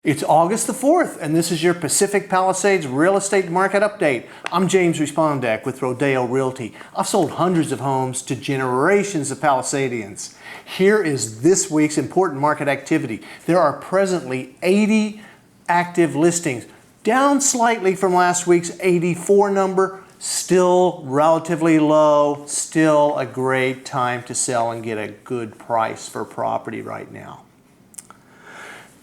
It's August the 4th, and this is your Pacific Palisades Real Estate Market Update. I'm James Respondek with Rodeo Realty. I've sold hundreds of homes to generations of Palisadians. Here is this week's important market activity. There are presently 80 active listings, down slightly from last week's 84 number, still relatively low, still a great time to sell and get a good price for property right now.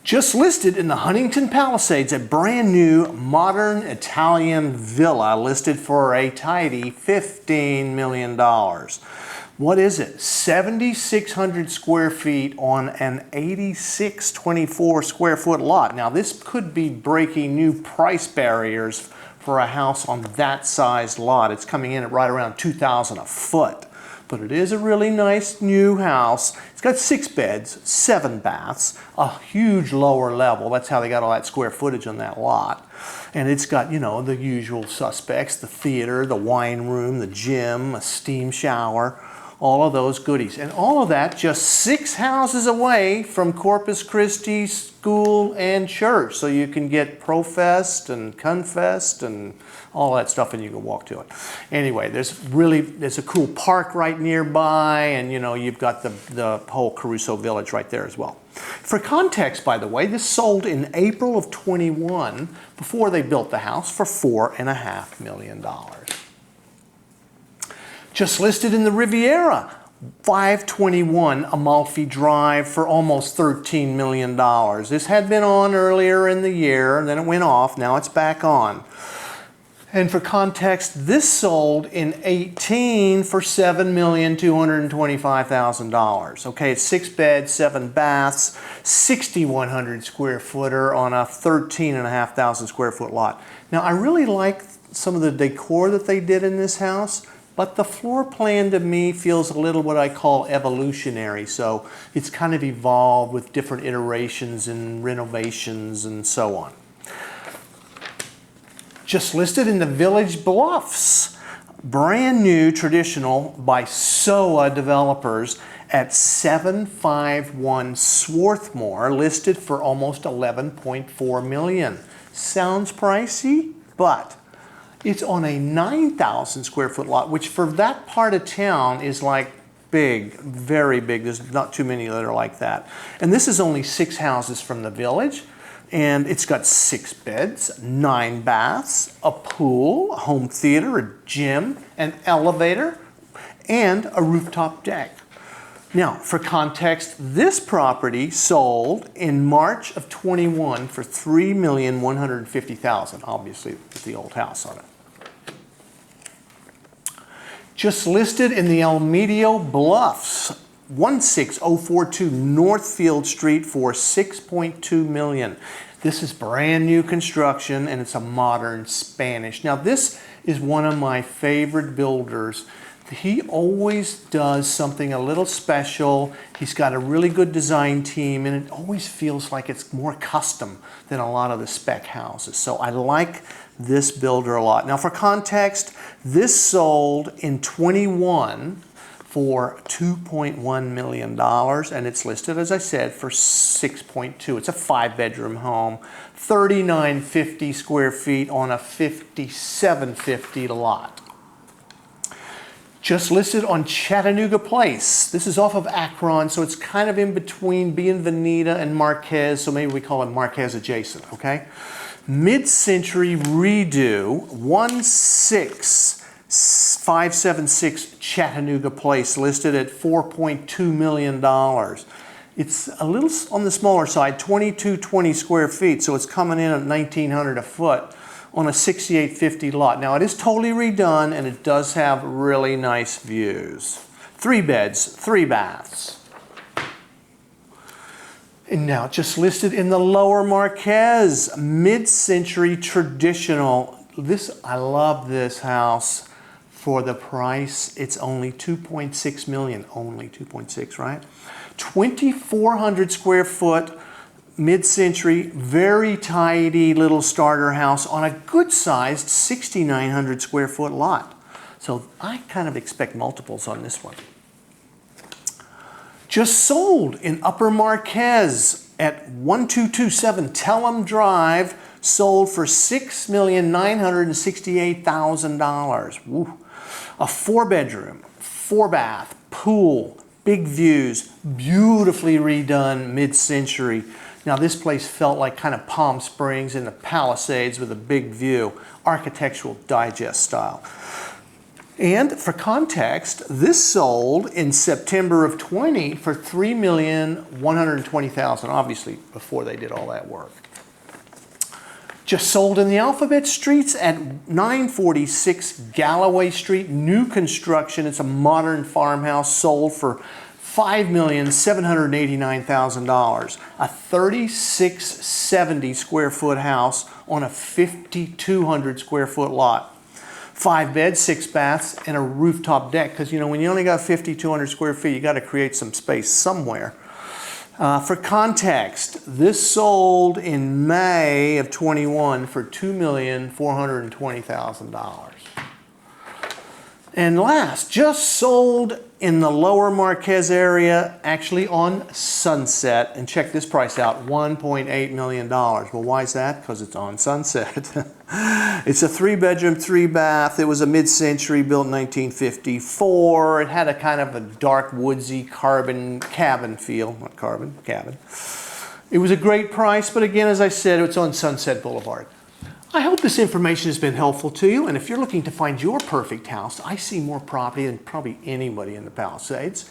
Just listed in the Huntington Palisades, a brand new modern Italian villa listed for a tidy $15 million. What is it? 7,600 square feet on an 8,624 square foot lot. Now this could be breaking new price barriers for a house on that size lot. It's coming in at right around $2,000 a foot. But it is a really nice new house. It's got 6 beds, 7 baths, a huge lower level. That's how they got all that square footage on that lot. And it's got, you know, the usual suspects, the theater, the wine room, the gym, a steam shower, all of those goodies. And all of that just 6 houses away from Corpus Christi School and Church. So you can get Profest and Confest and all that stuff, and you can walk to it. Anyway, there's a cool park right nearby, and you know, you've got the whole Caruso Village right there as well. For context, by the way, this sold in April of 21 before they built the house for $4.5 million. Just listed in the Riviera, 521 Amalfi Drive for almost $13 million. This had been on earlier in the year, and then it went off. Now it's back on. And for context, this sold in 18 for $7,225,000. Okay, it's 6 beds, 7 baths, 6,100 square footer on a 13,500 square foot lot. Now, I really like some of the decor that they did in this house, but the floor plan to me feels a little what I call evolutionary. So it's kind of evolved with different iterations and renovations and so on. Just listed in the Village Bluffs, brand new traditional by SOA developers at 751 Swarthmore, listed for almost $11.4 million. Sounds pricey, but it's on a 9,000 square foot lot, which for that part of town is like big, very big. There's not too many that are like that. And this is only 6 houses from the Village. And it's got 6 beds, 9 baths, a pool, a home theater, a gym, an elevator, and a rooftop deck. Now, for context, this property sold in March of 21 for $3,150,000, obviously with the old house on it. Just listed in the El Medio Bluffs, 16042 Northfield Street for $6.2 million. This is brand new construction, and it's a modern Spanish. Now this is one of my favorite builders. He always does something a little special. He's got a really good design team, and it always feels like it's more custom than a lot of the spec houses. So I like this builder a lot. Now for context, this sold in 21 for $2.1 million, and it's listed, as I said, for $6.2. It's a 5-bedroom home, 3,950 square feet on a 5,750 lot. Just listed on Chattanooga Place. This is off of Akron, so it's kind of in between Bienvenida and Marquez, so maybe we call it Marquez adjacent, okay? Mid-century redo, 16576 Chattanooga Place, listed at $4.2 million. It's a little on the smaller side, 2,220 square feet, so it's coming in at $1,900 a foot on a 6,850 lot. Now it is totally redone, and it does have really nice views. 3 beds, 3 baths. And now just listed in the Lower Marquez, mid-century traditional. I love this house. For the price, it's only $2.6 million. Only 2.6, right? 2,400 square foot, mid-century, very tidy little starter house on a good-sized 6,900 square foot lot. So I kind of expect multiples on this one. Just sold in Upper Marquez, at 1227 Tellum Drive, sold for $6,968,000. Woo. A 4-bedroom, 4-bath, pool, big views, beautifully redone mid-century. Now this place felt like kind of Palm Springs in the Palisades with a big view, Architectural Digest style. And for context, this sold in September of 20 for $3,120,000, obviously before they did all that work. Just sold in the Alphabet Streets at 946 Galloway Street, new construction. It's a modern farmhouse, sold for $5,789,000. A 3670 square foot house on a 5,200 square foot lot. 5 beds, 6 baths, and a rooftop deck. Because you know, when you only got 5,200 square feet, you got to create some space somewhere. For context, this sold in May of 21 for $2,420,000. And last, just sold in the Lower Marquez area, actually on Sunset. And check this price out, $1.8 million. Well, why is that? Because it's on Sunset. It's a 3-bedroom, 3-bath. It was a mid-century, built in 1954. It had a kind of a dark, woodsy cabin feel. Not carbon, cabin. It was a great price, but again, as I said, it's on Sunset Boulevard. I hope this information has been helpful to you, and if you're looking to find your perfect house, I see more property than probably anybody in the Palisades.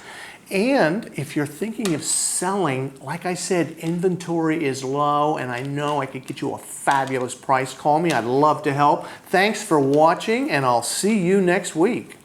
And if you're thinking of selling, like I said, inventory is low, and I know I could get you a fabulous price. Call me, I'd love to help. Thanks for watching, and I'll see you next week.